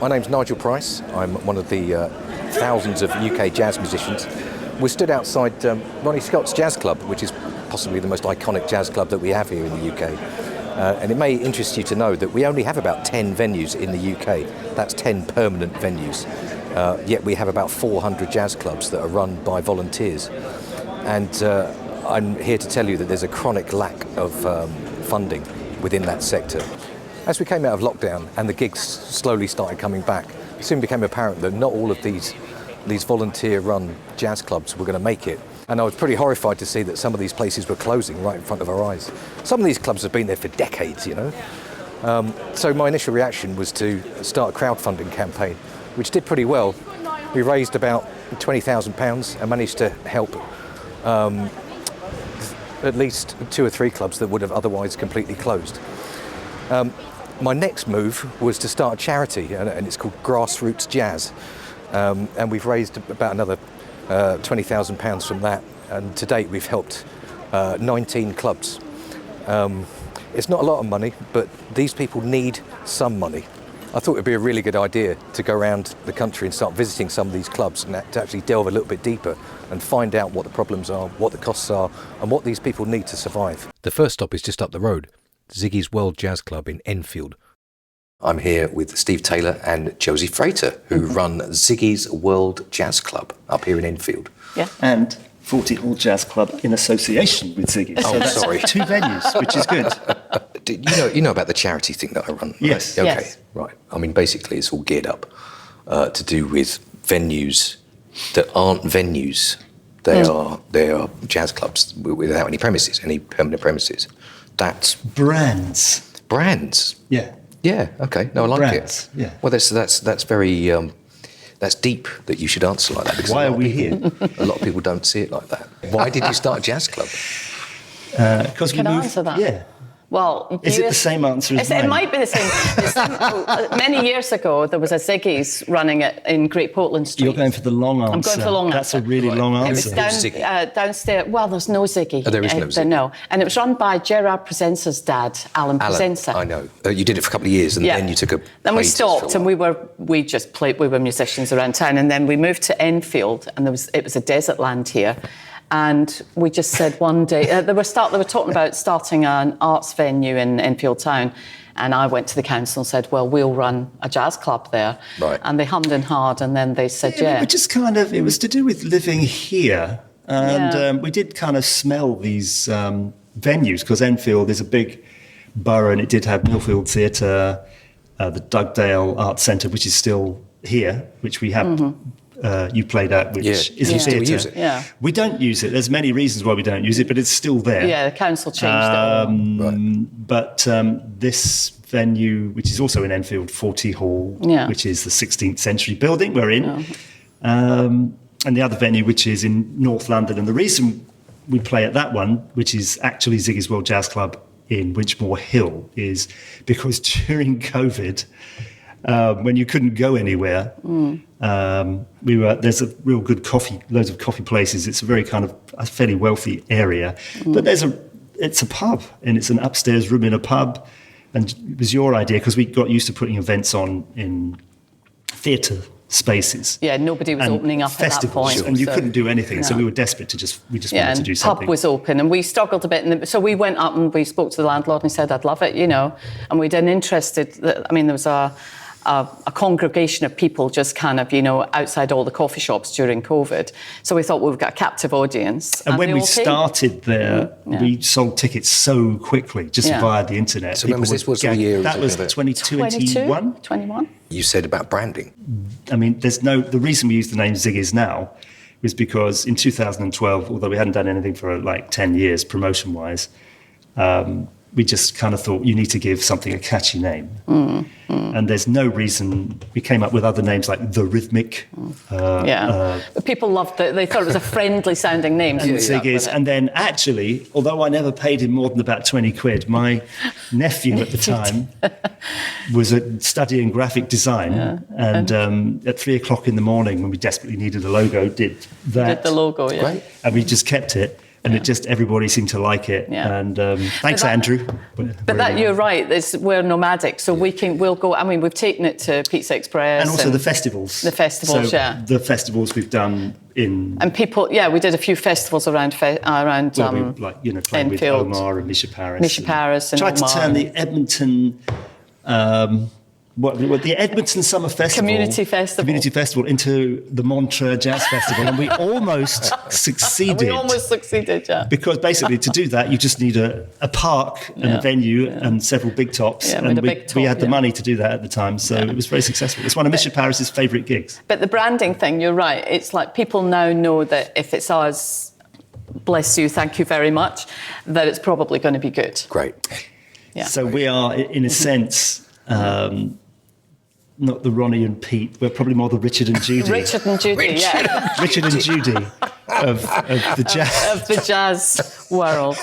My name's Nigel Price. I'm one of the thousands of UK jazz musicians. We're stood outside Ronnie Scott's Jazz Club, which is possibly the most iconic jazz club that we have here in the UK. And it may interest you to know that we only have about 10 venues in the UK. That's 10 permanent venues. Yet we have about 400 jazz clubs that are run by volunteers. And I'm here to tell you that there's a chronic lack of funding within that sector. As we came out of lockdown and the gigs slowly started coming back, it soon became apparent that not all of these volunteer-run jazz clubs were going to make it. And I was pretty horrified to see that some of these places were closing right in front of our eyes. Some of these clubs have been there for decades, you know. So my initial reaction was to start a crowdfunding campaign, which did pretty well. We raised about £20,000 and managed to help at least 2 or 3 clubs that would have otherwise completely closed. My next move was to start a charity, and it's called Grassroots Jazz. And we've raised about another £20,000 from that, and to date we've helped 19 clubs. It's not a lot of money, but these people need some money. I thought it would be a really good idea to go around the country and start visiting some of these clubs and to actually delve a little bit deeper and find out what the problems are, what the costs are, and what these people need to survive. The first stop is just up the road, Ziggy's World Jazz Club in Enfield. I'm here with Steve Taylor and Josie Frater, who run Ziggy's World Jazz Club up here in Enfield. Yeah. And 40 Hall Jazz Club in association with Ziggy. So that's sorry. 2 venues, which is good. You know about the charity thing that I run? Right? Yes. Okay, Yes. right. I mean, basically it's all geared up to do with venues that aren't venues. They are jazz clubs without any premises, any permanent premises. That's Brands. Yeah. Yeah. Okay. No, I like Brands, it. yeah. Well, that's very that's deep that you should answer like that. Because Why are we here? A lot of people don't see it like that. Why did you start a jazz club? Because we Can I moved. answer that? Yeah. Well, Is it the same answer as mine? It might be the same. Many years ago, there was a Ziggy's running it in Great Portland Street. You're going for the long answer. I'm going for the long That's answer. a really long It answer. was downstairs. Well, there's no Ziggy. Oh, there is no Ziggy. No. And it was run by Gerard Presenza's dad, Alan Presenza. I know. You did it for a couple of years, and then you took a. Then we hiatus stopped, for a and while. we just played. We were musicians around town, and then we moved to Enfield, and it was a desert land here. And we just said one day they were talking about starting an arts venue in Enfield town, and I went to the council and said, "Well, we'll run a jazz club there." Right. And they hummed and hawed, and then they said, "Yeah." We just it was to do with living here, and we did kind of smell these venues because Enfield is a big borough, and it did have Millfield Theatre, the Dugdale Arts Centre, which is still here, which we have. You played at, which is a you still theatre. use it. Yeah. We don't use it. There's many reasons why we don't use it, but it's still there. Yeah, the council changed it all. But this venue, which is also in Enfield, 40 Hall, which is the 16th century building we're in, and the other venue, which is in North London. And the reason we play at that one, which is actually Ziggy's World Jazz Club in Winchmore Hill, is because during COVID, when you couldn't go anywhere, there's a real good loads of coffee places. It's a very kind of a fairly wealthy area, but it's a pub, and it's an upstairs room in a pub. And it was your idea because we got used to putting events on in theatre spaces. Yeah, nobody was opening up at that point. And you couldn't do anything, so we were desperate to we just wanted to do something. The pub was open, and we struggled a bit, and so we went up and we spoke to the landlord, and he said, "I'd love it," and we'd been interested. There was a congregation of people just kind of, outside all the coffee shops during COVID. So we thought, well, we've got a captive audience. And when we started there, we sold tickets so quickly, just via the internet. So when was this? What year? That was 2021. 21. You said about branding. I mean, the reason we use the name Ziggy's now was because in 2012, although we hadn't done anything for like 10 years promotion-wise, we just kind of thought you need to give something a catchy name. And there's no reason. We came up with other names like The Rhythmic. But people loved it. They thought it was a friendly sounding name. And Ziggy's. And then actually, although I never paid him more than about 20 quid, my nephew at the time was studying graphic design. And at 3:00 in the morning, when we desperately needed a logo, did that. Did the logo, yeah. Great. And we just kept it. and everybody seemed to like it. And thanks, Andrew. But you're right. We're nomadic, so we'll go. I mean, we've taken it to Pizza Express, and also the festivals. The festivals, the festivals we've done and people. Yeah, we did a few festivals around playing Enfield. With Omar and Misha Paris. And tried Omar. To turn the Edmonton. The Edmonton Summer Festival, Community Festival into the Montreux Jazz Festival, and we almost succeeded. Yeah. Because basically, to do that, you just need a park and a venue and several big tops, and we had the money to do that at the time, so it was very successful. It's one of Misha Paris's favourite gigs. But the branding thing, you're right. It's like people now know that if it's ours, bless you, thank you very much, that it's probably going to be good. Great. Yeah. So we are, in a sense. Not the Ronnie and Pete. We're probably more the Richard and Judy. Richard and Judy of the jazz. Of the jazz world.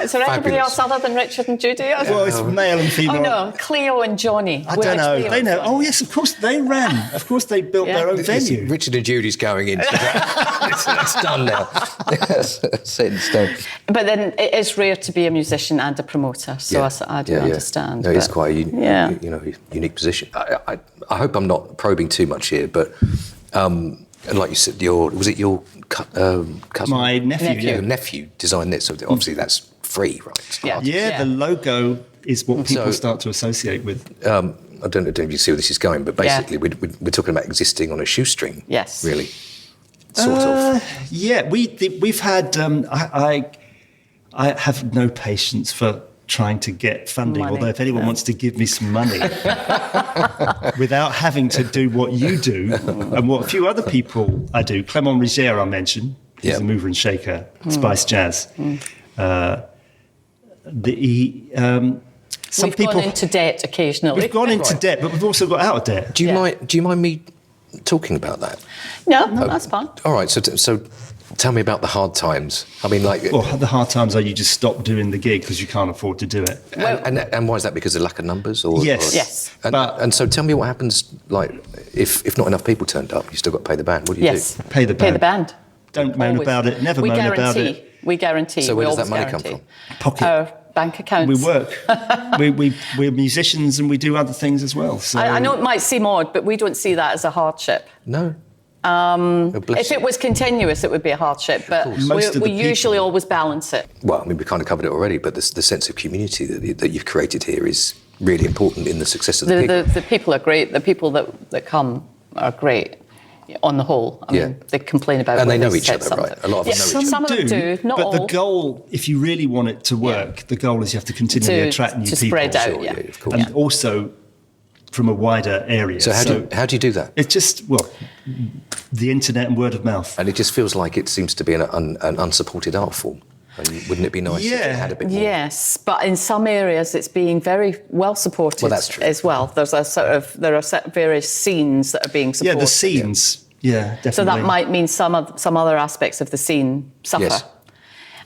Is there anybody else other than Richard and Judy? Well, it's male and female. Oh, no, Cleo and Johnny. I don't know. They know. Oh, yes, of course, they ran. Of course, they built their own venue. Richard and Judy's going in. It's done now. Set in stone. But then it is rare to be a musician and a promoter, so I do understand. No, it's quite a unique position. I hope I'm not probing too much here, but like you said, was it your cousin? My nephew. Your nephew designed it, so obviously that's free, right? Yeah, the logo is what people start to associate with. I don't know if you see where this is going, but basically we're talking about existing on a shoestring. Yes. Really. Sort of. Yeah, we've had. I have no patience for trying to get funding, although if anyone wants to give me some money without having to do what you do and what a few other people I do. Clément Rigière, I'll mention. He's a mover and shaker, Spice Jazz. Some we've gone into debt occasionally. We've gone into debt, but we've also got out of debt. Do you mind me talking about that? No, that's fine. All right, so tell me about the hard times. I mean, the hard times are you just stop doing the gig because you can't afford to do it. And why is that? Because of lack of numbers? Yes. And so tell me what happens, like, if not enough people turned up, you still got to pay the band. What do you do? Pay the band. Pay the band. Don't moan about it. Never moan about it. We guarantee. So where does that money come from? Pocket. Our bank accounts. We work. We're musicians and we do other things as well. So I know it might seem odd, but we don't see that as a hardship. No. If it was continuous, it would be a hardship, but we usually always balance it. Well, I mean, we kind of covered it already, but the sense of community that you've created here is really important in the success of the gig. The people are great. The people that come are great on the whole. I mean, they complain about and they know each other, right? A lot of them know each other. Some of them do, not all. But the goal, if you really want it to work, the goal is you have to continually attract new people. To spread out, of course. And also from a wider area. So how do you do that? It's just, the internet and word of mouth. And it just feels like it seems to be an unsupported art form. And wouldn't it be nice if it had a bit more? Yes, but in some areas it's being very well supported as well. There are various scenes that are being supported. Yeah, the scenes. Yeah, definitely. So that might mean some other aspects of the scene suffer. Yes.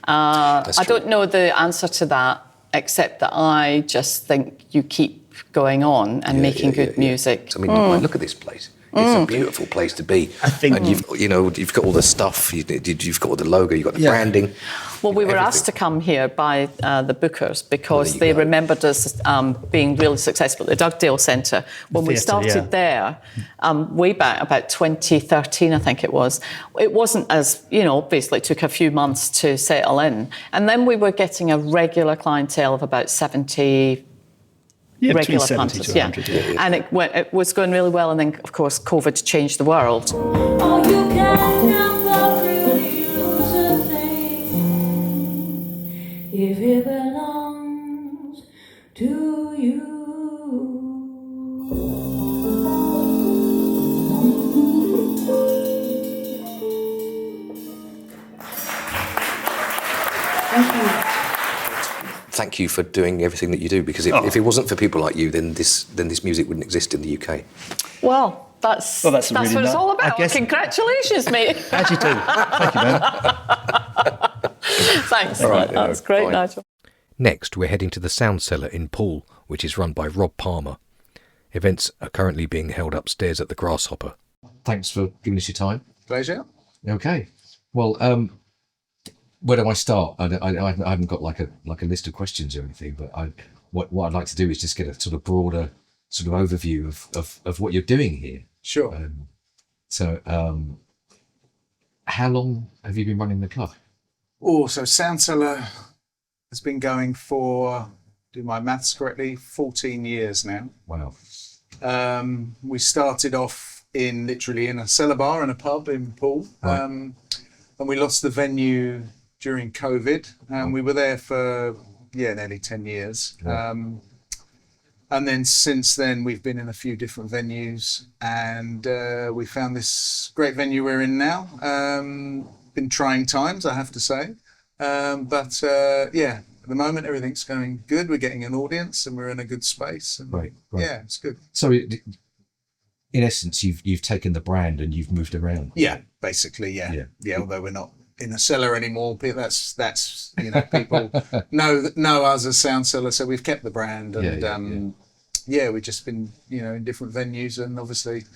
I don't know the answer to that, except that I just think you keep going on and making good music. So, I mean, look at this place. It's a beautiful place to be. I think, and you've got all the stuff. You've got all the logo. You've got the branding. Well, we were asked to come here by the bookers because they remembered us being really successful at the Dugdale Centre when we started there way back about 2013, I think it was. It wasn't as obviously it took a few months to settle in, and then we were getting a regular clientele of about 70. Regular punters, and it was going really well, and then of course COVID changed the world. Oh, you can never really lose a thing if it belongs to you. Thank you. Thank you for doing everything that you do, because if it wasn't for people like you, then this music wouldn't exist in the UK. Well, that's really what it's all about. Congratulations, mate. How'd you do? Thank you, man. Thanks. All right, that's great, Nigel. Next, we're heading to the SoundCellar in Poole, which is run by Rob Palmer. Events are currently being held upstairs at the Grasshopper. Thanks for giving us your time. Pleasure. Okay. Well, where do I start? I haven't got like a list of questions or anything, but what I'd like to do is just get a sort of broader sort of overview of what you're doing here. Sure. How long have you been running the club? Oh, so SoundCellar has been going for, do my maths correctly, 14 years now. Wow. We started off literally in a cellar bar and a pub in Poole, Right. and we lost the venue during COVID, and we were there for nearly 10 years. Yeah. And then since then we've been in a few different venues, and we found this great venue we're in now. Been trying times, I have to say, but at the moment everything's going good. We're getting an audience and we're in a good space, and Right. yeah, it's good. So in essence, you've taken the brand and you've moved around. Yeah, basically, yeah. Although we're not in a cellar anymore, that's people know us as SoundCellar, so we've kept the brand, and we've just been in different venues, and obviously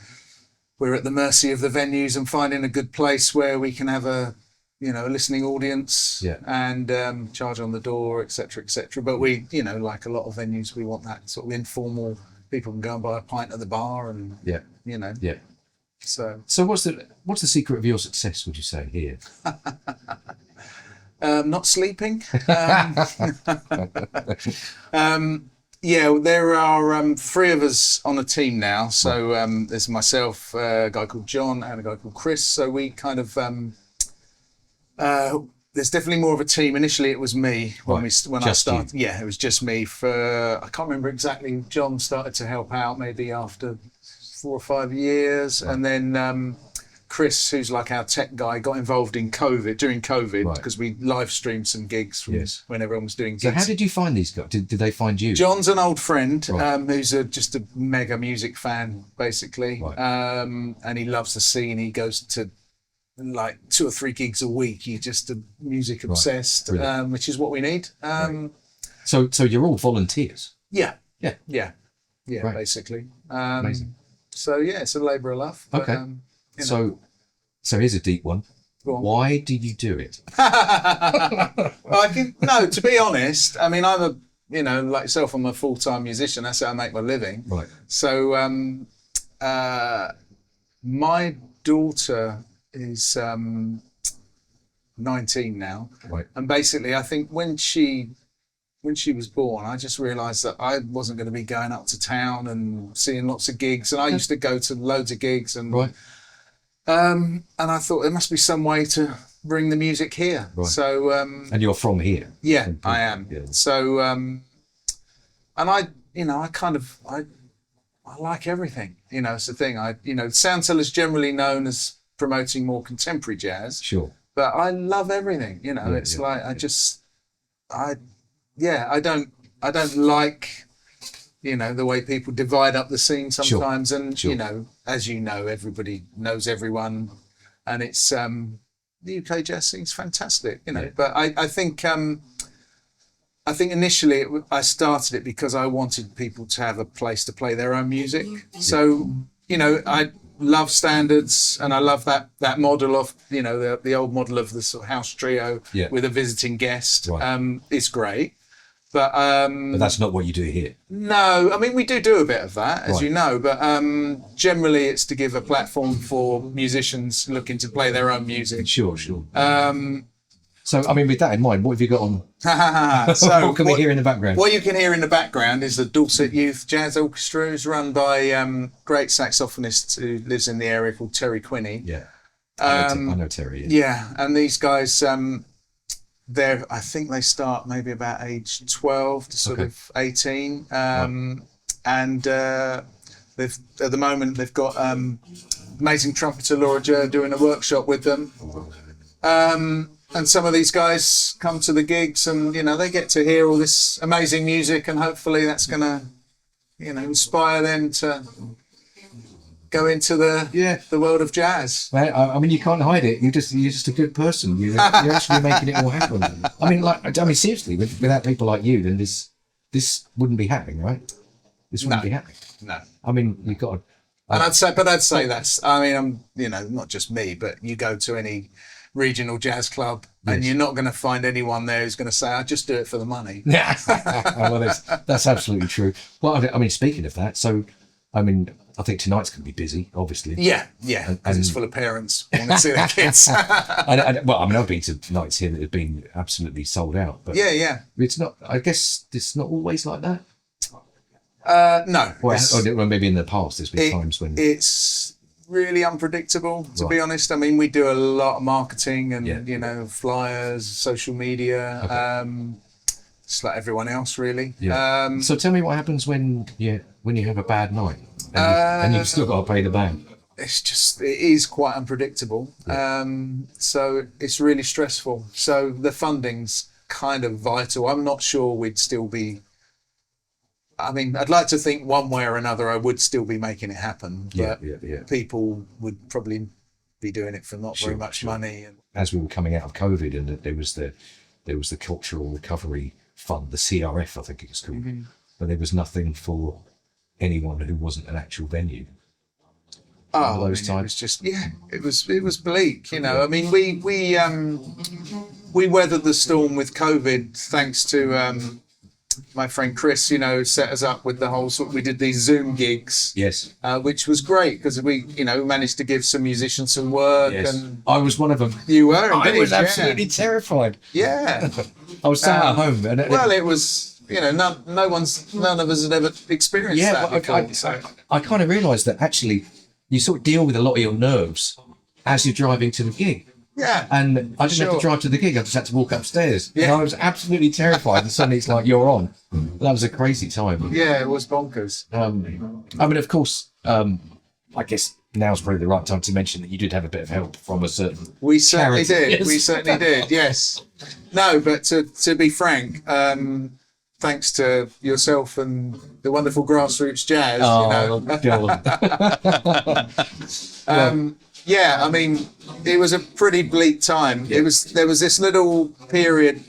we're at the mercy of the venues and finding a good place where we can have a listening audience, and charge on the door, etc., etc. But we, like a lot of venues, we want that sort of informal. People can go and buy a pint at the bar, and So what's the secret of your success, would you say, here? Not sleeping. There are 3 of us on a team now. So there's myself, a guy called John, and a guy called Chris. So we kind of there's definitely more of a team. Initially, it was me when I started. You. Yeah, it was just me. I can't remember exactly. John started to help out maybe after 4 or 5 years, and then Chris, who's like our tech guy, got involved in during COVID, because we live streamed some gigs from when everyone was doing gigs. So how did you find these guys? Did they find you? John's an old friend, who's just a mega music fan, basically, and he loves the scene. He goes to like 2 or 3 gigs a week. He's just a music obsessed, which is what we need. So you're all volunteers? Yeah, right. basically. Amazing. So it's a labour of love. But, okay. So here's a deep one. Why do you do it? To be honest, I mean, I'm like yourself, I'm a full-time musician. That's how I make my living. Right. So my daughter is 19 now. Right. And basically, I think when she was born, I just realised that I wasn't going to be going up to town and seeing lots of gigs. And I used to go to loads of gigs, and and I thought there must be some way to bring the music here. Right. So and you're from here? Yeah, I am. Yeah. So and I like everything. It's the thing. SoundCellar is generally known as promoting more contemporary jazz. Sure. But I love everything. I don't like, the way people divide up the scene sometimes. Sure. And, as everybody knows everyone. And it's, the UK jazz scene's fantastic, But I think initially I started it because I wanted people to have a place to play their own music. Yeah. So, I love standards, and I love that model of, the old model of the sort of house trio with a visiting guest. Right. It's great. But that's not what you do here. No, I mean, we do a bit of that, as you know, but generally it's to give a platform for musicians looking to play their own music. Sure. So, I mean, with that in mind, what have you got on? So what can we hear in the background? What you can hear in the background is the Dorset Youth Jazz Orchestra. It's run by a great saxophonist who lives in the area called Terry Quinney. Yeah, I know Terry. Yeah, and these guys, I think they start maybe about age 12 to sort of 18. And they've at the moment they've got amazing trumpeter Laura Jer doing a workshop with them. And some of these guys come to the gigs, and they get to hear all this amazing music, and hopefully that's going to, inspire them to go into the world of jazz. Well, I mean, you can't hide it. You're just a good person. You're actually making it all happen. I mean, seriously, without people like you, then this wouldn't be happening, right? This wouldn't be happening. No. I mean, you've got. And I'd say that's. I mean, I'm not just me, but you go to any regional jazz club, and you're not going to find anyone there who's going to say, "I just do it for the money." Yeah, well, that's absolutely true. Well, I mean, speaking of that, so I mean, I think tonight's going to be busy, obviously. Yeah, because it's full of parents wanting to see their kids. Well, I mean, I've been to nights here that have been absolutely sold out. But yeah. It's not. I guess it's not always like that. No. Or maybe in the past, there's been times when it's really unpredictable, to be honest. I mean, we do a lot of marketing and flyers, social media, just like everyone else, really. Yeah. So tell me what happens when you have a bad night and you've still got to pay the band. It is quite unpredictable. Yeah. So it's really stressful. So the funding's kind of vital. I'm not sure we'd still be. I mean, I'd like to think one way or another I would still be making it happen, but people would probably be doing it for not very much money. And as we were coming out of COVID, and there was the Cultural Recovery Fund, the CRF, I think it's called, but there was nothing for anyone who wasn't an actual venue. It was just it was bleak, I mean, we weathered the storm with COVID thanks to my friend Chris, set us up with the whole we did these Zoom gigs. Yes. Which was great because we, managed to give some musicians some work. Yes. And I was one of them. You were? I was absolutely terrified. Yeah. I was sat at home. It was, none of us had ever experienced that before. I kind of realised that actually you sort of deal with a lot of your nerves as you're driving to the gig. Yeah. And I didn't have to drive to the gig, I just had to walk upstairs. Yeah. And I was absolutely terrified, and suddenly it's like, you're on. That was a crazy time. Yeah, it was bonkers. I mean, of course, I guess now's probably the right time to mention that you did have a bit of help from a certain We certainly charity. did. Yes. We certainly did, yes. No, but to be frank, thanks to yourself and the wonderful Grassroots Jazz, God. Yeah, I mean, it was a pretty bleak time. There was this little period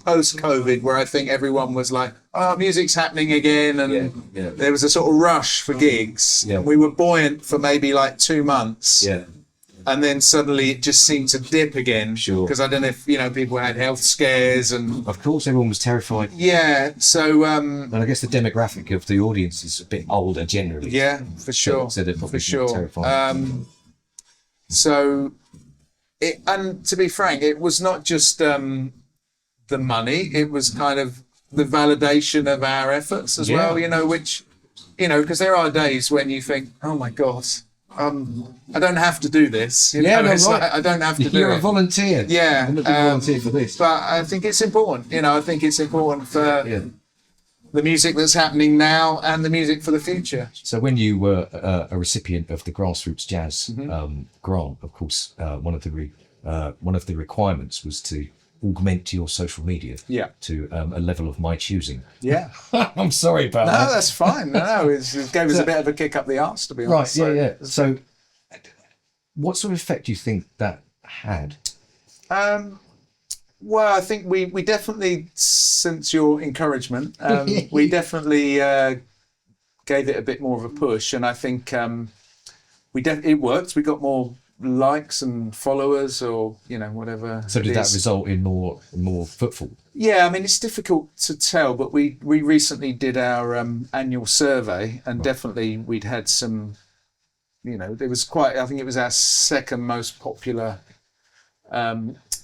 post-COVID where I think everyone was like, "Oh, music's happening again," and there was a sort of rush for gigs. Yeah. And we were buoyant for maybe like 2 months. Yeah. And then suddenly it just seemed to dip again. Sure. Because I don't know if people had health scares and. Of course, everyone was terrified. Yeah. So. And I guess the demographic of the audience is a bit older generally. Yeah, for sure. So they're probably for sure. terrified. And to be frank, it was not just the money, it was kind of the validation of our efforts as well, which, because there are days when you think, oh my God, I don't have to do this. Right. I don't have to do it. You're a volunteer. Yeah. I'm not a volunteer for this. But I think it's important, I think it's important for the music that's happening now and the music for the future. So when you were a recipient of the Grassroots Jazz grant, of course, one of the requirements was to augment your social media to a level of my choosing. Yeah. I'm sorry about that. No, that's fine. No, it gave us a bit of a kick up the arse, to be honest. Right, yeah. So what sort of effect do you think that had? Well, I think we definitely, since your encouragement, we definitely gave it a bit more of a push, and I think it worked. We got more likes and followers, or whatever. So did that result in more footfall? Yeah, I mean, it's difficult to tell, but we recently did our annual survey, and definitely we'd had some. There was I think it was our second most popular.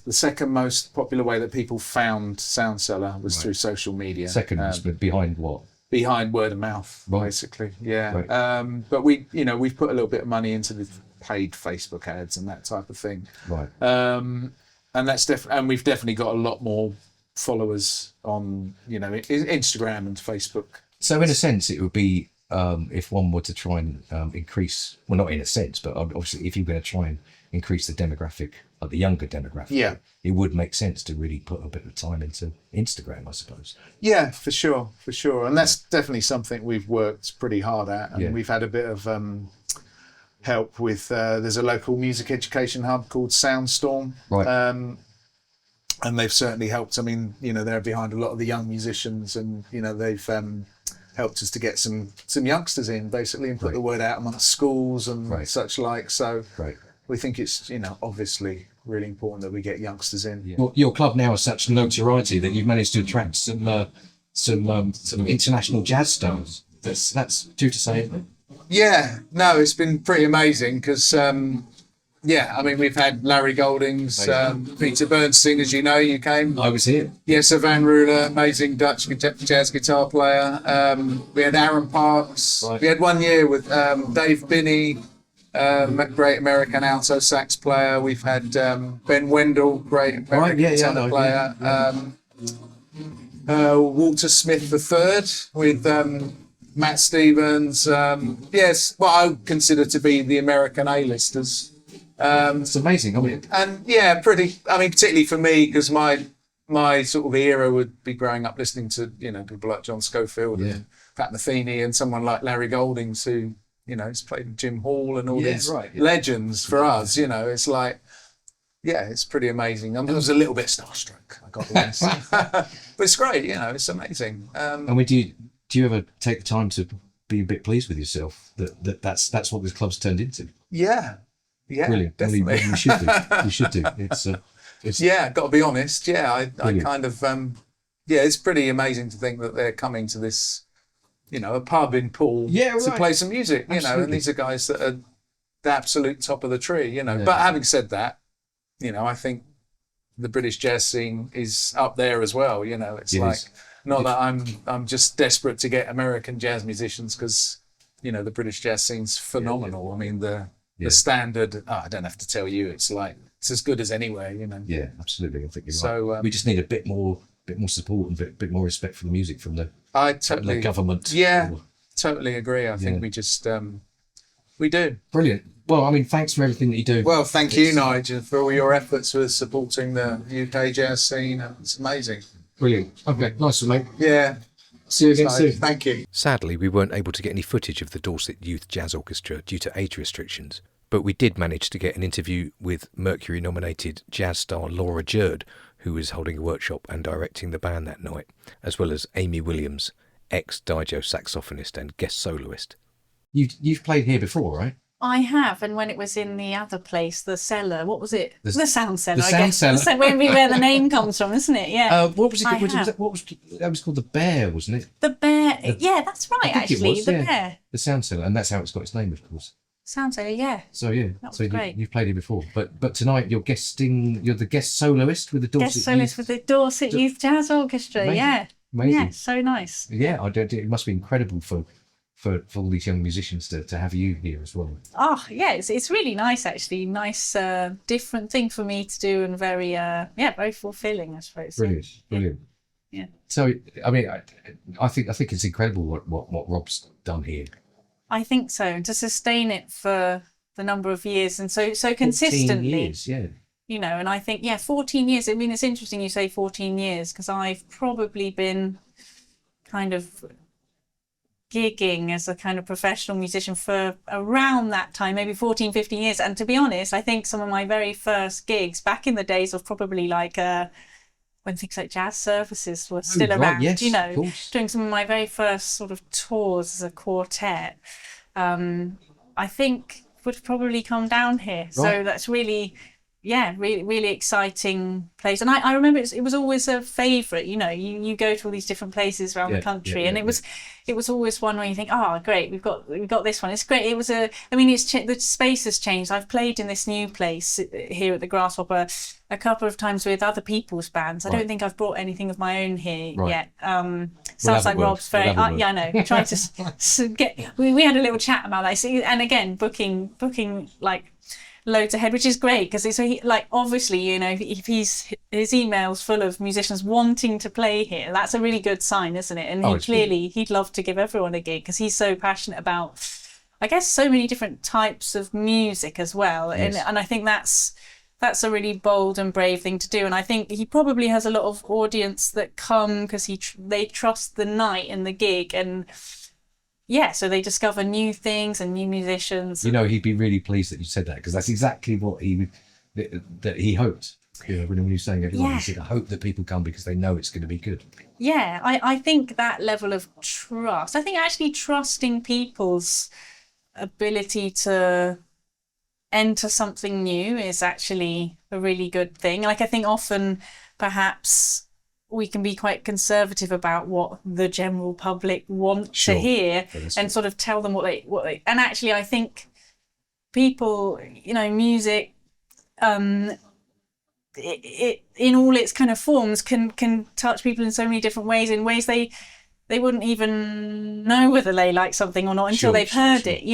The second most popular way that people found SoundCellar was through social media. Second, but behind what? Behind word of mouth, basically. Yeah. Right. But we've put a little bit of money into the paid Facebook ads and that type of thing. Right. And that's and we've definitely got a lot more followers on Instagram and Facebook. So in a sense, it would be if one were to try and increase. Well, not in a sense, but obviously, if you're going to try and increase the demographic, the younger demographic, it would make sense to really put a bit of time into Instagram, I suppose. Yeah, for sure. And that's definitely something we've worked pretty hard at, and we've had a bit of help with. There's a local music education hub called Soundstorm, right? And they've certainly helped. I mean, they're behind a lot of the young musicians, and they've helped us to get some youngsters in, basically, and put the word out amongst schools and such like. So we think it's, obviously really important that we get youngsters in. Yeah. Well, your club now has such notoriety that you've managed to attract some international jazz stars. That's true to say, isn't it? Yeah, no, it's been pretty amazing because, I mean, we've had Larry Goldings, Peter Bernstein, as you know, you came. I was here. Yes, Van Ruler, amazing Dutch jazz guitar player. We had Aaron Parks. Right. We had 1 year with Dave Binney, great American alto sax player. We've had Ben Wendell, great American tenor player. Walter Smith III with Matt Stevens. Yes, what I would consider to be the American A-listers. It's amazing, I mean. And yeah, particularly for me, because my sort of era would be growing up listening to, people like John Scofield and Pat Metheny and someone like Larry Goldings, who, has played with Jim Hall and all these legends for us. It's like, it's pretty amazing. I was a little bit starstruck, I got to honest. But it's great, it's amazing. And do you ever take the time to be a bit pleased with yourself that's what this club's turned into? Yeah, brilliant. Definitely. You should do. You should do. It's got to be honest. I kind of it's pretty amazing to think that they're coming to this, a pub in Poole to play some music. And these are guys that are the absolute top of the tree. But having said that, I think the British jazz scene is up there as well. Not that I'm just desperate to get American jazz musicians, because the British jazz scene's phenomenal. I mean the standard. I don't have to tell you. It's as good as anywhere. Yeah, absolutely. I think you're right. We just need a bit more support and a bit more respect for the music from the government. Yeah, totally agree. I think we just we do. Brilliant. Well, I mean, thanks for everything that you do. Well, thank you, Nigel, for all your efforts with supporting the UK jazz scene. It's amazing. Brilliant. Okay, nice one, mate. Yeah. See you again soon. Thank you. Sadly, we weren't able to get any footage of the Dorset Youth Jazz Orchestra due to age restrictions, but we did manage to get an interview with Mercury-nominated jazz star Laura Jerd, who was holding a workshop and directing the band that night, as well as Amy Williams, ex-Dijo saxophonist and guest soloist. You've played here before, right? I have, and when it was in the other place, the cellar, what was it? The SoundCellar, the I guess. SoundCellar. So where the name comes from, isn't it? Yeah. What was it? That was called the Bear, wasn't it? The Bear. Yeah, that's right. Actually, the Bear. The SoundCellar, and that's how it's got its name, of course. SoundCellar, yeah. So yeah, that was great. You've played here before, but tonight you're guesting. You're the guest soloist with the Dorset. Guest soloist with the Dorset Youth Jazz Orchestra. Amazing. Yeah. Amazing. Yeah, so nice. Yeah, it must be incredible for all these young musicians to have you here as well. Oh yeah, it's really nice actually. Nice different thing for me to do, and very very fulfilling, I suppose. Brilliant. Yeah. So I mean, I think it's incredible what Rob's done here. I think so, and to sustain it for the number of years and so consistently. 14 years, yeah. And I think 14 years. I mean, it's interesting you say 14 years, because I've probably been kind of gigging as a kind of professional musician for around that time, maybe 14, 15 years. And to be honest, I think some of my very first gigs back in the days of probably when things like jazz services were still around, yes, doing some of my very first sort of tours as a quartet, I think would probably come down here. Right. So that's really really exciting place. And I remember it was always a favourite. You go to all these different places around the country, and it was always one where you think, oh great, we've got this one. It's great. It was the space has changed. I've played in this new place here at the Grasshopper a couple of times with other people's bands. I don't think I've brought anything of my own here yet. Sounds like Rob's very I know, trying to get. We had a little chat about that. And again, booking like loads ahead, which is great, because obviously if his email's full of musicians wanting to play here, that's a really good sign, isn't it? And he'd love to give everyone a gig, because he's so passionate about, I guess, so many different types of music as well. Yes. And I think that's a really bold and brave thing to do. And I think he probably has a lot of audience that come because they trust the night and the gig, and so they discover new things and new musicians. He'd be really pleased that you said that, because that's exactly what he hoped. When he was saying it, he said, I hope that people come because they know it's going to be good. Yeah, I think that level of trust, I think actually trusting people's ability to enter something new is actually a really good thing. Like, I think often perhaps we can be quite conservative about what the general public want to hear, and sort of tell them what they and actually I think people, music, it in all its kind of forms can touch people in so many different ways, in ways they wouldn't even know whether they like something or not until they've heard it.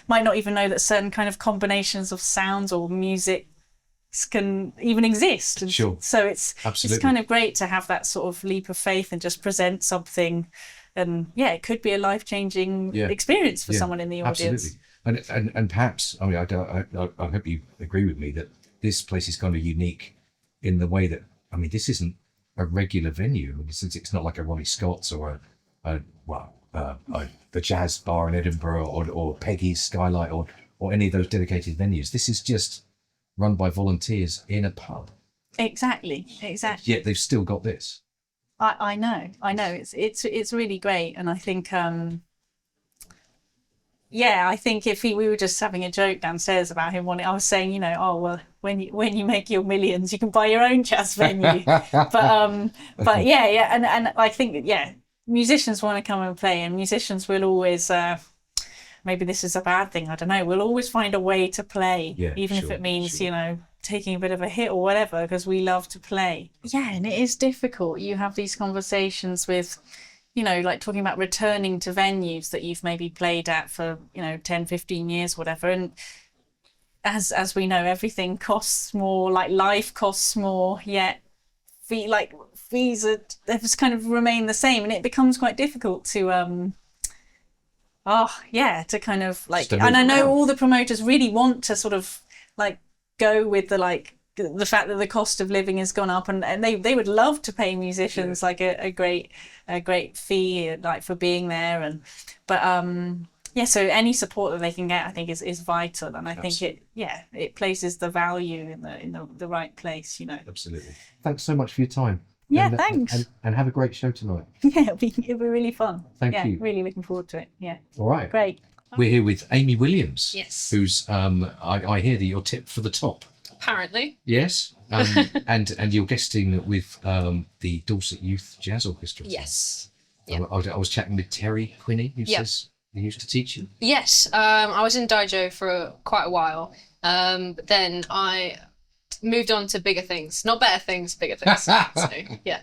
Might not even know that certain kind of combinations of sounds or music can even exist. And so it's kind of great to have that sort of leap of faith and just present something, and it could be a life-changing experience for someone in the audience. Absolutely. And perhaps, I mean, I hope you agree with me that this place is kind of unique in the way that, I mean, this isn't a regular venue. It's not like a Ronnie Scott's or the Jazz Bar in Edinburgh or Peggy's Skylight or any of those dedicated venues. This is just run by volunteers in a pub. Exactly. Yet they've still got this. I know. It's really great, and I think I think if we were just having a joke downstairs about him wanting, I was saying, when you make your millions, you can buy your own jazz venue. but and I think musicians want to come and play, and musicians will always. Maybe this is a bad thing, I don't know. We'll always find a way to play, even if it means, taking a bit of a hit or whatever, because we love to play. Yeah, and it is difficult. You have these conversations with, like talking about returning to venues that you've maybe played at for, 10, 15 years, whatever. And as we know, everything costs more, like life costs more, yet fees they just kind of remain the same. And it becomes quite difficult to... to kind of and I know all the promoters really want to sort of go with the fact that the cost of living has gone up, and they would love to pay musicians a great fee for being there, so any support that they can get, I think is vital, and I think it places the value in the right place. Absolutely. Thanks so much for your time. Yeah, thanks. And have a great show tonight. Yeah, it'll be really fun. Thank you. Really looking forward to it. Yeah. All right. Great. We're here with Amy Williams. Yes. Who's I hear that you're tipped for the top. Apparently. Yes. And you're guesting with the Dorset Youth Jazz Orchestra. Yes. Yeah. I was chatting with Terry Quinney, who says he used to teach you. Yes. I was in Dojo for quite a while. But then I moved on to bigger things, not better things, bigger things. So, yeah.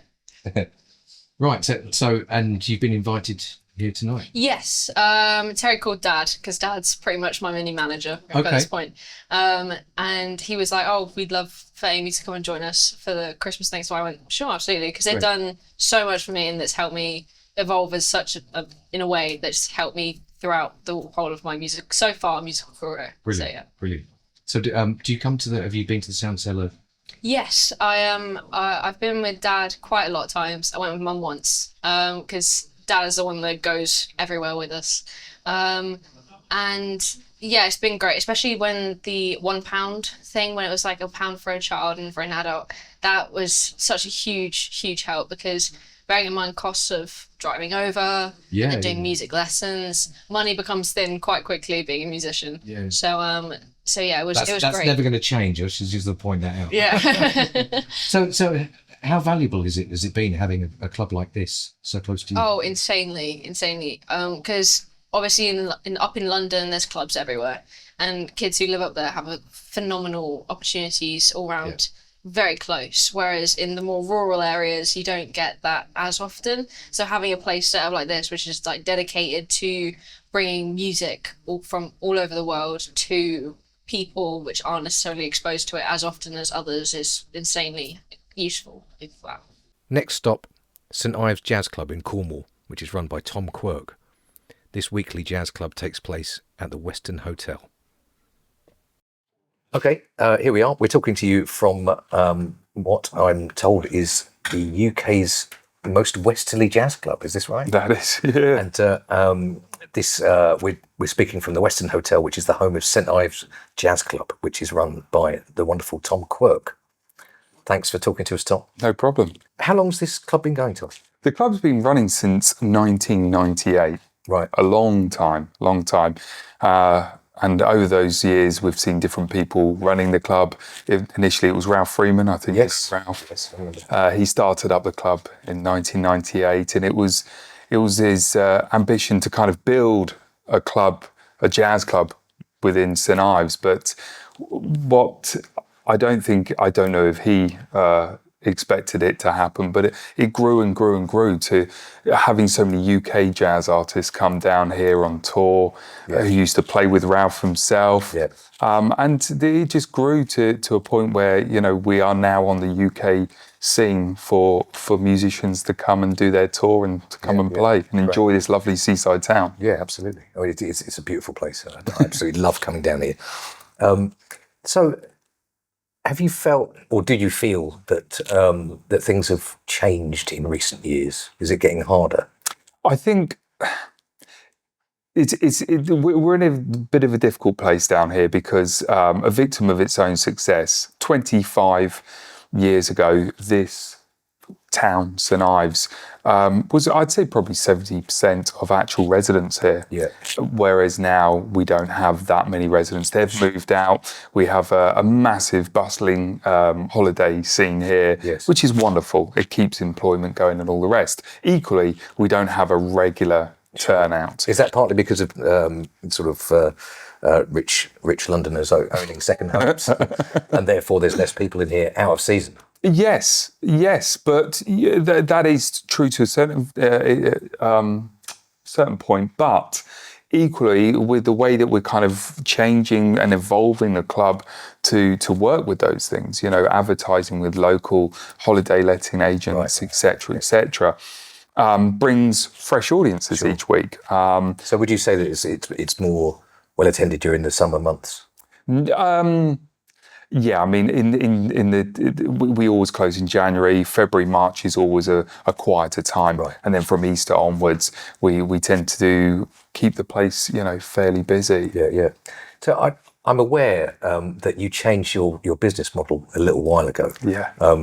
Right. So, and you've been invited here tonight? Yes. Terry called Dad, because Dad's pretty much my mini manager at this point. And he was like, "Oh, we'd love for Amy to come and join us for the Christmas thing." So I went, "Sure, absolutely," because they've done so much for me, and that's helped me evolve as in a way that's helped me throughout the whole of my musical career. Brilliant. So, yeah. Brilliant. So do you come to have you been to the SoundCellar? Yes, I've been with Dad quite a lot of times. I went with Mum once, because Dad is the one that goes everywhere with us. And yeah, it's been great, especially when the £1 thing, when it was like £1 for a child and for an adult, that was such a huge help, because bearing in mind costs of driving over and doing music lessons, money becomes thin quite quickly being a musician. Yeah. So yeah, it was great. That's never going to change. I should just point that out. Yeah. So how valuable has it been having a club like this so close to you? Oh, insanely. Because obviously up in London, there's clubs everywhere, and kids who live up there have phenomenal opportunities all around. Yeah. Very close, whereas in the more rural areas you don't get that as often. So having a place set up like this, which is dedicated to bringing music from all over the world to people which aren't necessarily exposed to it as often as others, is insanely useful. Wow. Next stop, St Ives Jazz Club in Cornwall, which is run by Tom Quirk. This weekly jazz club takes place at the Western Hotel. Okay, here we are. We're talking to you from what I'm told is the UK's most westerly jazz club. Is this right? That is, yeah. And we're speaking from the Western Hotel, which is the home of St Ives Jazz Club, which is run by the wonderful Tom Quirk. Thanks for talking to us, Tom. No problem. How long's this club been going to? The club's been running since 1998. Right. A long time. And over those years, we've seen different people running the club. Initially, it was Ralph Freeman, I think. Yes. Ralph. Yes, I remember. He started up the club in 1998, and it was his ambition to kind of build a jazz club within St Ives. But what I don't know if he expected it to happen, but it grew and grew and grew to having so many UK jazz artists come down here on tour who used to play with Ralph himself. Yeah. And it just grew to a point where, you know, we are now on the UK scene for musicians to come and do their tour and to come and play and enjoy this lovely seaside town. Yeah, absolutely. I mean, it's a beautiful place. I absolutely love coming down here. So, have you felt, or do you feel that that things have changed in recent years? Is it getting harder? I think we're in a bit of a difficult place down here because a victim of its own success. 25 years ago, this town, St Ives, was, I'd say, probably 70% of actual residents here. Yeah. Whereas now we don't have that many residents. They've moved out. We have a massive, bustling holiday scene here, which is wonderful. It keeps employment going and all the rest. Equally, we don't have a regular turnout. Is that partly because of rich Londoners owning second homes, and therefore there's less people in here out of season? Yes, but that is true to a certain point. But equally, with the way that we're kind of changing and evolving the club to work with those things, you know, advertising with local holiday letting agents, etc., brings fresh audiences each week. So, would you say that it's more well attended during the summer months? Yeah, I mean, we always close in January. February, March is always a quieter time, and then from Easter onwards, we tend to keep the place, you know, fairly busy. Yeah. So I'm aware that you changed your business model a little while ago. Yeah. I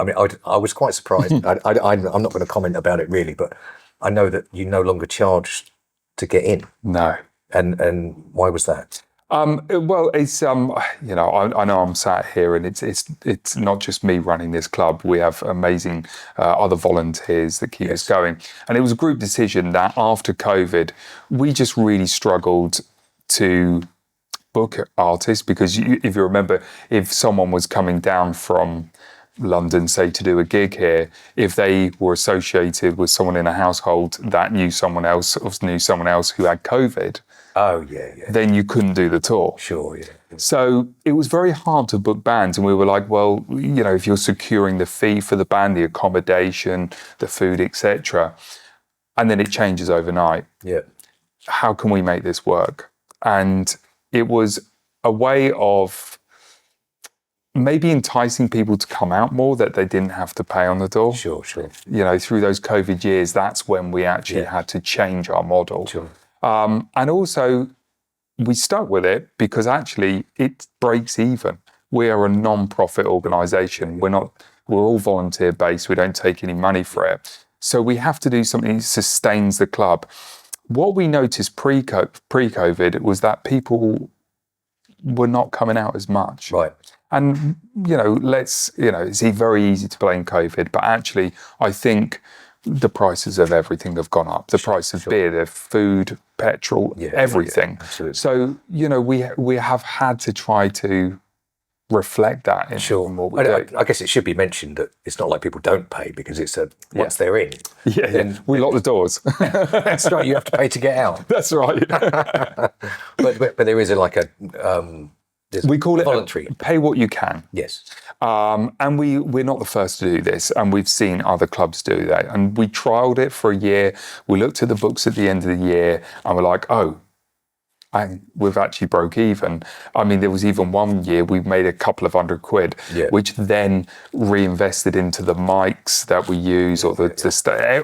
mean, I was quite surprised. I'm not going to comment about it really, but I know that you no longer charge to get in. No. And why was that? Well, it's you know, I know I'm sat here, and it's not just me running this club. We have amazing other volunteers that keep us going, and it was a group decision that after COVID, we just really struggled to book artists because if you remember, if someone was coming down from London, say, to do a gig here, if they were associated with someone in a household that knew someone else who had COVID, then you couldn't do the tour. Sure, yeah. So it was very hard to book bands, and we were like, well, you know, if you're securing the fee for the band, the accommodation, the food, etc., and then it changes overnight. Yeah. How can we make this work? And it was a way of maybe enticing people to come out more, that they didn't have to pay on the door. Sure. You know, through those COVID years, that's when we actually had to change our model. Sure. And also, we stuck with it because actually it breaks even. We are a non-profit organisation. We're all volunteer based. We don't take any money for it. So we have to do something that sustains the club. What we noticed pre-COVID was that people were not coming out as much. Right. And, it's very easy to blame COVID, but actually I think the prices of everything have gone up. The price of beer, the food, petrol, everything. Absolutely. So, we have had to try to reflect that in what we do. I guess it should be mentioned that it's not like people don't pay, because it's once they're in. Then we lock the doors. That's right, you have to pay to get out. That's right. but there is we call it voluntary. Pay what you can. Yes. And we're not the first to do this, and we've seen other clubs do that. And we trialled it for a year. We looked at the books at the end of the year, and we're like, we've actually broke even. I mean, there was even one year we made a couple of £100, which then reinvested into the mics that we use, or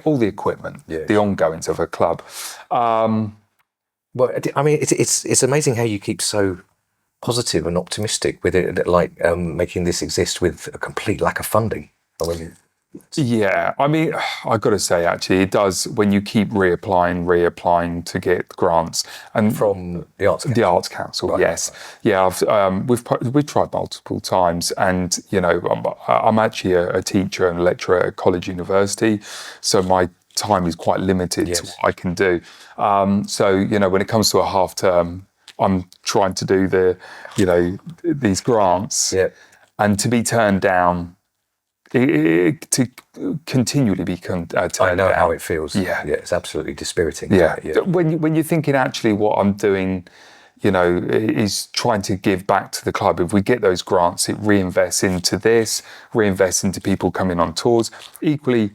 all the equipment, the ongoings of a club. Well, I mean, it's amazing how you keep so positive and optimistic with it, like making this exist with a complete lack of funding. I mean, Yeah, I mean, I've got to say, actually, it does when you keep reapplying to get grants, and From the Arts Council? The Arts Council, Right. yes, yeah. We've tried multiple times, and I'm actually a teacher and a lecturer at a college university, so my time is quite limited to what I can do. So when it comes to a half term, I'm trying to do these grants, and to be turned down. To continually be turned I know down. how it feels. Yeah, it's absolutely dispiriting. Yeah. When you're thinking actually what I'm doing, is trying to give back to the club. If we get those grants, it reinvests into this, reinvests into people coming on tours. Equally,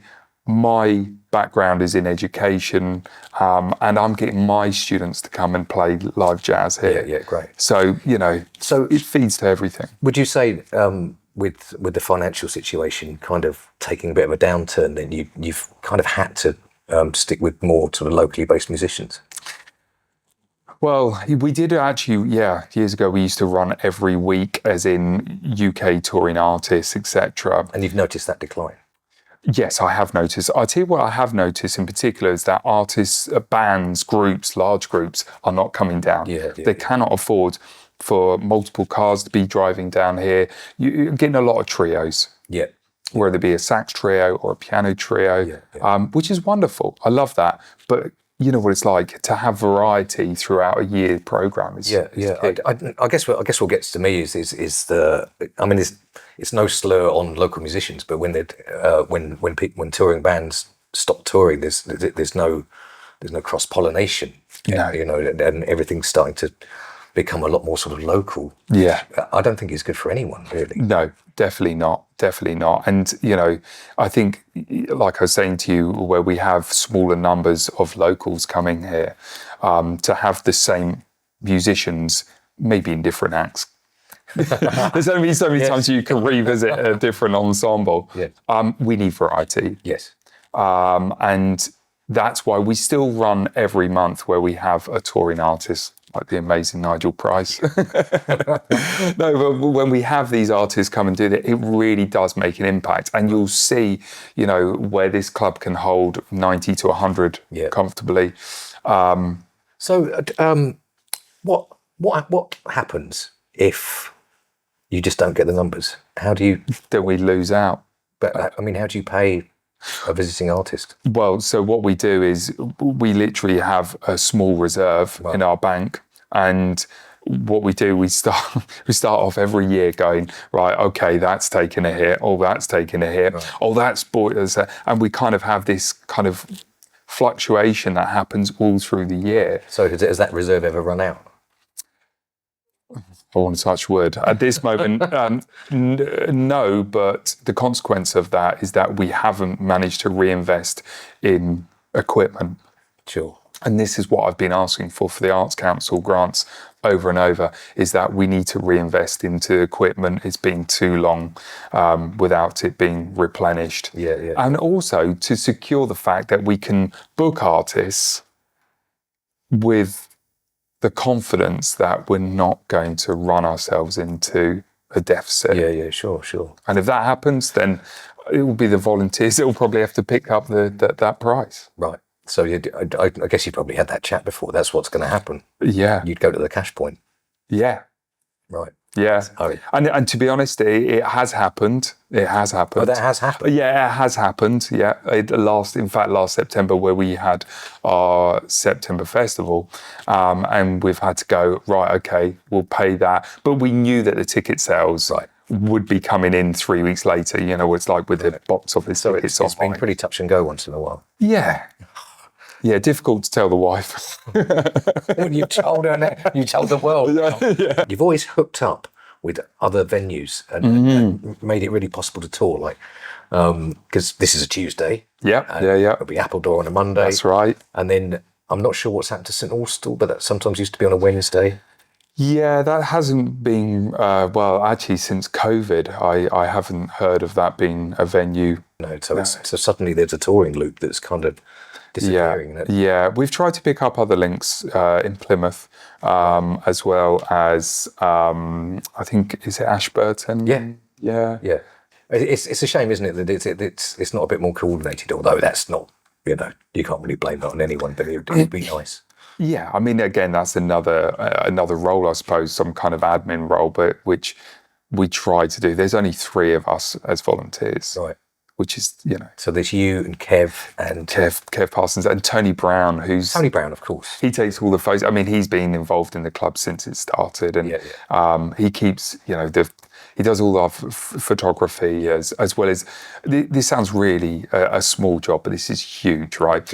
my background is in education, and I'm getting my students to come and play live jazz here. Yeah, great. So it feeds to everything. Would you say? With the financial situation kind of taking a bit of a downturn, then you've kind of had to stick with more sort of locally based musicians? Well, we did actually, years ago we used to run every week, as in UK touring artists, etc. And you've noticed that decline? Yes, I have noticed. I'll tell you what I have noticed in particular is that artists, bands, groups, large groups are not coming down. They cannot afford for multiple cars to be driving down here. You're getting a lot of trios. Yeah. Whether it be a sax trio or a piano trio, which is wonderful. I love that. But you know what it's like to have variety throughout a year program. I guess what gets to me is it's no slur on local musicians, but when touring bands stop touring, there's no cross pollination. And everything's starting to become a lot more sort of local. Yeah. I don't think it's good for anyone, really. No, definitely not. And, I think, like I was saying to you, where we have smaller numbers of locals coming here, to have the same musicians, maybe in different acts. There's only so many times you can revisit a different ensemble. Yeah. We need variety. Yes. And that's why we still run every month where we have a touring artist, like the amazing Nigel Price. No, but when we have these artists come and do that, it really does make an impact. And you'll see, where this club can hold 90 to 100 comfortably. What happens if you just don't get the numbers? How do you... Then we lose out. But, how do you pay a visiting artist? Well, so what we do is we literally have a small reserve in our bank, and what we do, we start off every year going, right, okay, that's taken a hit, oh, that's taken a hit, oh, that's bought us, and we kind of have this kind of fluctuation that happens all through the year. So has that reserve ever run out? I want to touch wood. At this moment, no, but the consequence of that is that we haven't managed to reinvest in equipment. Sure. And this is what I've been asking for the Arts Council grants over and over, is that we need to reinvest into equipment. It's been too long without it being replenished. Yeah. And also to secure the fact that we can book artists with the confidence that we're not going to run ourselves into a deficit. Yeah, sure. And if that happens, then it will be the volunteers that will probably have to pick up that price. Right. So I guess you probably had that chat before. That's what's going to happen. Yeah. You'd go to the cash point. Yeah. Right. Yeah. And to be honest, it has happened. It has happened. Oh, that has happened? Yeah, it has happened. Yeah. Last September, where we had our September festival, and we've had to go, right, okay, we'll pay that. But we knew that the ticket sales would be coming in 3 weeks later. It's like with the box office tickets. So it's been pretty touch and go once in a while. Yeah. Yeah, difficult to tell the wife. When you told her that, you told the world. Yeah. You've always hooked up with other venues and made it really possible to tour, like, because this is a Tuesday. Yeah. It'll be Appledore on a Monday. That's right. And then I'm not sure what's happened to St Austell, but that sometimes used to be on a Wednesday. Yeah, that hasn't been, actually since COVID, I haven't heard of that being a venue. No, so suddenly there's a touring loop that's kind of disappearing. Yeah, we've tried to pick up other links in Plymouth, as well as, I think, is it Ashburton? Yeah. It's a shame, isn't it, that it's not a bit more coordinated. Although that's not, you can't really blame that on anyone, but it'd be nice. Yeah, I mean, again, that's another role, I suppose, some kind of admin role, but which we try to do. There's only 3 of us as volunteers, right? Which is, So there's you and Kev Parsons and Tony Brown, Tony Brown, of course. He takes all the photos. I mean, he's been involved in the club since it started, and he keeps, he does all our photography as well as. This sounds really a small job, but this is huge, right?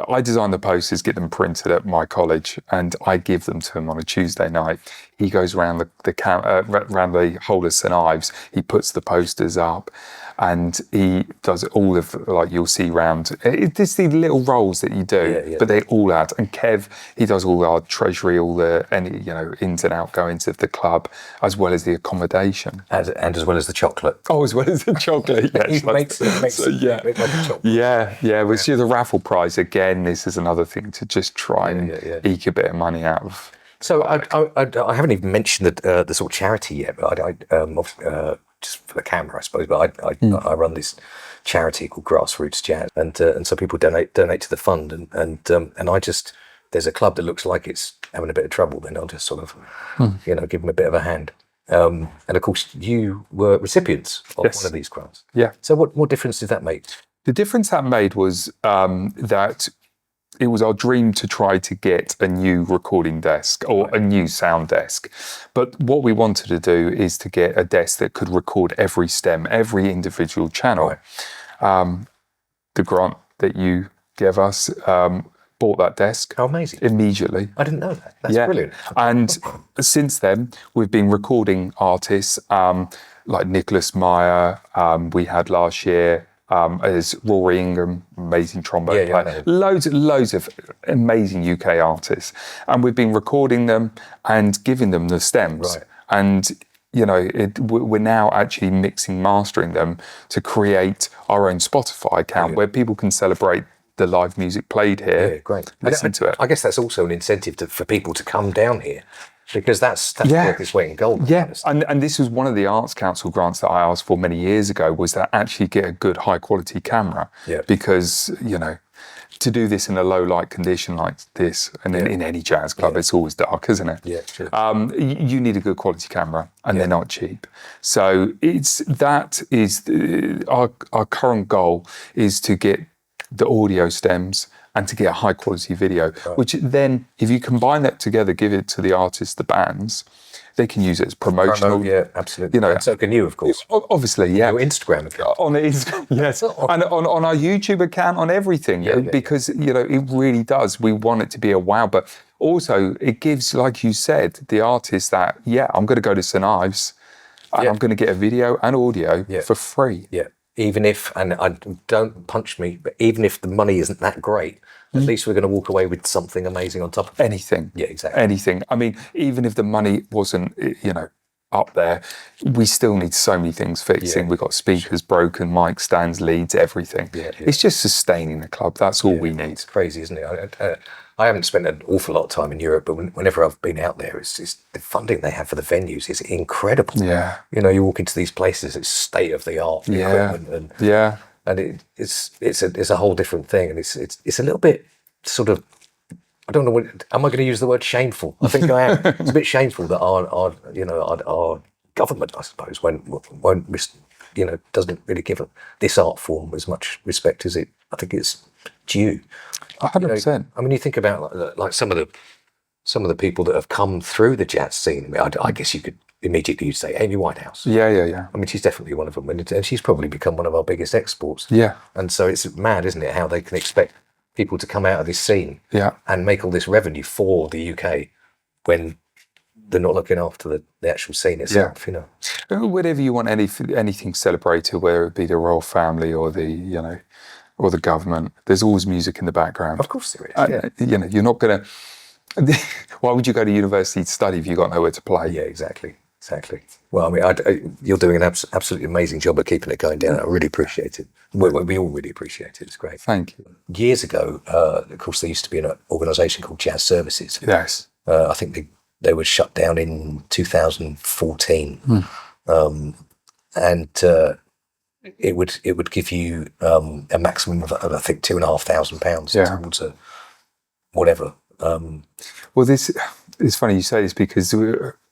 I design the posters, get them printed at my college, and I give them to him on a Tuesday night. He goes around around the whole of St Ives. He puts the posters up. And he does all of, like you'll see round, it's these little roles that you do, but they all add. And Kev, he does all our treasury, all the ins and outgoings of the club, as well as the accommodation, and as well as the chocolate. Oh, as well as the chocolate. He makes Which is a raffle prize again. This is another thing to just try and eke a bit of money out of. So I haven't even mentioned the sort of charity yet, but I just for the camera, I suppose. But I run this charity called Grassroots Jazz, and so people donate to the fund, and I just, there's a club that looks like it's having a bit of trouble, then I'll just sort of give them a bit of a hand. And of course, you were recipients of one of these grants. Yeah. So what difference did that make? The difference that made was that it was our dream to try to get a new recording desk or a new sound desk. But what we wanted to do is to get a desk that could record every stem, every individual channel. Right. The grant that you gave us bought that desk. How amazing. Immediately. I didn't know that. That's brilliant. And since then, we've been recording artists like Nicholas Meyer, we had last year, as Rory Ingham, amazing trombone player. Loads of amazing UK artists. And we've been recording them and giving them the stems. Right. And, we're now actually mixing, mastering them to create our own Spotify account where people can celebrate the live music played here. Yeah, great. Listen to it. I guess that's also an incentive for people to come down here. Because that's worth its weight in gold. Yeah, and this was one of the Arts Council grants that I asked for many years ago, was to actually get a good high quality camera. Yeah. Because, to do this in a low light condition like this, and then in any jazz club, it's always dark, isn't it? Yeah, sure. You need a good quality camera, and they're not cheap. So our current goal is to get the audio stems and to get a high quality video, which then, if you combine that together, give it to the artists, the bands, they can use it as promotional. Yeah, absolutely. And so can you, of course. Obviously, yeah. Your Instagram account. On the Instagram, yes. And on our YouTube account, on everything, because, it really does. We want it to be a wow, but also it gives, like you said, the artist that, I'm going to go to St Ives and I'm going to get a video and audio for free. Yeah. Even if, and don't punch me, but even if the money isn't that great, at least we're going to walk away with something amazing on top of it. Anything. Yeah, exactly. Anything. I mean, even if the money wasn't, up there, we still need so many things fixing. We've got speakers broken, mic stands, leads, everything. It's just sustaining the club. That's all we need. It's crazy, isn't it? I haven't spent an awful lot of time in Europe, but whenever I've been out there, it's the funding they have for the venues is incredible. Yeah. You walk into these places, it's state of the art equipment, and it's a whole different thing, and it's a little bit sort of, I don't know am I going to use the word shameful? I think I am. It's a bit shameful that our government, I suppose, won't doesn't really give this art form as much respect as I think it's due. 100%. I mean, you think about like some of the people that have come through the jazz scene. I mean, I guess you could immediately say Amy Winehouse. Yeah. I mean, she's definitely one of them, and she's probably become one of our biggest exports. Yeah. And so it's mad, isn't it, how they can expect people to come out of this scene and make all this revenue for the UK when they're not looking after the actual scene itself. Whatever you want, anything celebrated, whether it be the royal family or the or the government, there's always music in the background. Of course there is. You're not going to. Why would you go to university to study if you've got nowhere to play? Yeah, exactly. Well, I mean, you're doing an absolutely amazing job of keeping it going down. I really appreciate it. We all really appreciate it. It's great. Thank you. Years ago, of course, there used to be an organisation called Jazz Services. Yes. I think they were shut down in 2014. And it would give you a maximum of I think £2,500 towards a whatever. Well, it's funny you say this because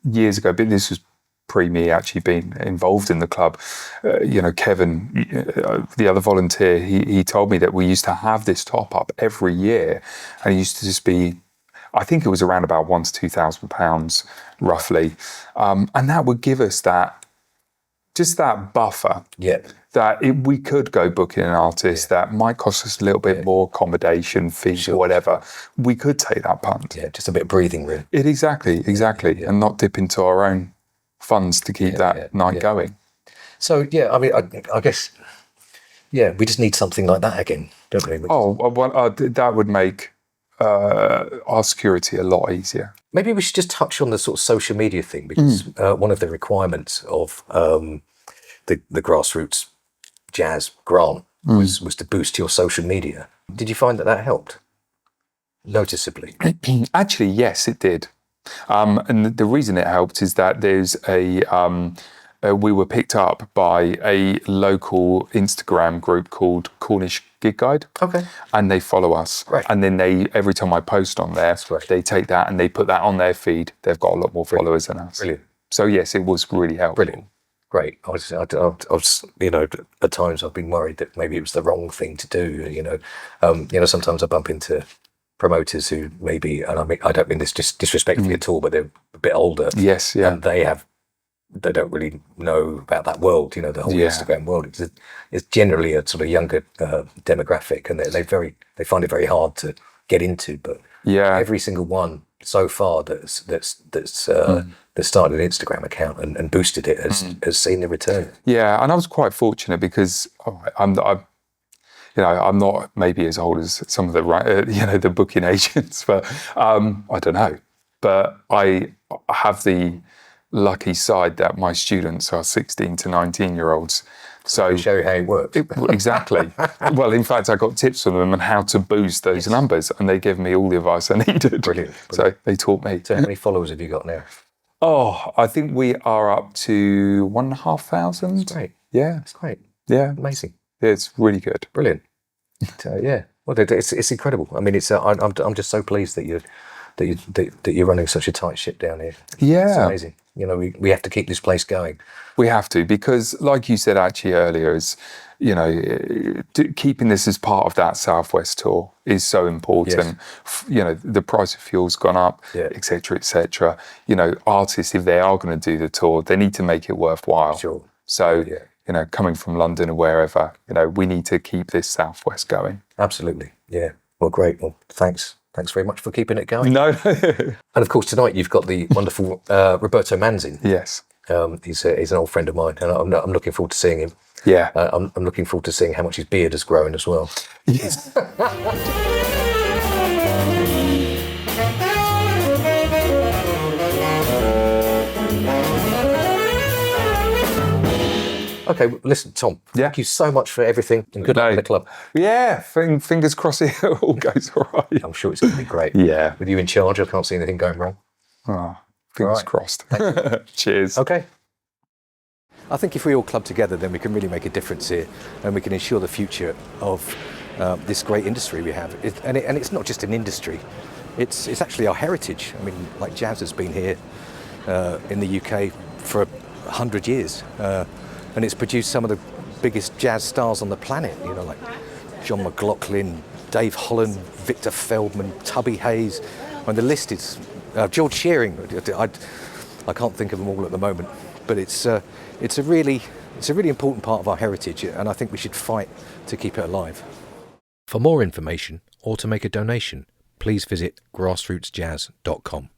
years ago, but this was pre me actually being involved in the club. Kevin, the other volunteer, he told me that we used to have this top up every year, and it used to just be, I think it was around about £1,000 to £2,000 roughly, and that would give us that buffer. Yeah. That we could go booking an artist that might cost us a little bit more accommodation fees or whatever. We could take that punt. Yeah, just a bit of breathing room. Exactly, and not dip into our own funds to keep that night going. So I mean, I guess, we just need something like that again, don't we? That would make our security a lot easier. Maybe we should just touch on the sort of social media thing, because one of the requirements of the Grassroots Jazz grant was to boost your social media. Did you find that helped noticeably? Actually, yes, it did. And the reason it helped is that there's we were picked up by a local Instagram group called Cornish Gig Guide. Okay. And they follow us. Right. And then every time I post on there, they take that and they put that on their feed. They've got a lot more followers than us. Brilliant. So yes, it was really helpful. Brilliant. Great. I was, at times I've been worried that maybe it was the wrong thing to do. Sometimes I bump into promoters who maybe, and I don't mean this just disrespectfully at all, but they're a bit older. Yes, yeah. And they don't really know about that world, the whole Instagram world. It's generally a sort of younger demographic, and they find it very hard to get into. But every single one so far that's started an Instagram account and boosted it has seen the return. Yeah, and I was quite fortunate because I'm not maybe as old as some of the booking agents, but I don't know. But I have the lucky side that my students are 16 to 19-year-olds. So show you how it works. Exactly. Well, in fact, I got tips from them on how to boost those numbers, and they gave me all the advice I needed. Brilliant. So they taught me. So how many followers have you got now? Oh, I think we are up to 1,500. That's great. Yeah. That's great. Yeah. Amazing. Yeah, it's really good. Brilliant. Well, it's incredible. I mean, I'm just so pleased that you're running such a tight ship down here. Yeah. It's amazing. We have to keep this place going. We have to, because like you said actually earlier, is keeping this as part of that Southwest tour is so important. Yes. The price of fuel's gone up, et cetera, et cetera. Artists, if they are going to do the tour, they need to make it worthwhile. Sure. So, coming from London or wherever, we need to keep this Southwest going. Absolutely. Yeah. Well, great. Well, thanks. Thanks very much for keeping it going. No. And of course, tonight you've got the wonderful Roberto Manzin. Yes. He's an old friend of mine, and I'm looking forward to seeing him. Yeah. I'm looking forward to seeing how much his beard has grown as well. Yes. Okay, listen, Tom, thank you so much for everything, and good luck at the club. Yeah, fingers crossed it all goes all right. I'm sure it's going to be great. Yeah. With you in charge, I can't see anything going wrong. Oh, fingers crossed. Cheers. Okay. I think if we all club together, then we can really make a difference here, and we can ensure the future of this great industry we have. And it's not just an industry, it's actually our heritage. I mean, like jazz has been here in the UK for 100 years. And it's produced some of the biggest jazz stars on the planet, like John McLaughlin, Dave Holland, Victor Feldman, Tubby Hayes. And the list is George Shearing. I can't think of them all at the moment, but it's a really important part of our heritage, and I think we should fight to keep it alive. For more information or to make a donation, please visit grassrootsjazz.com.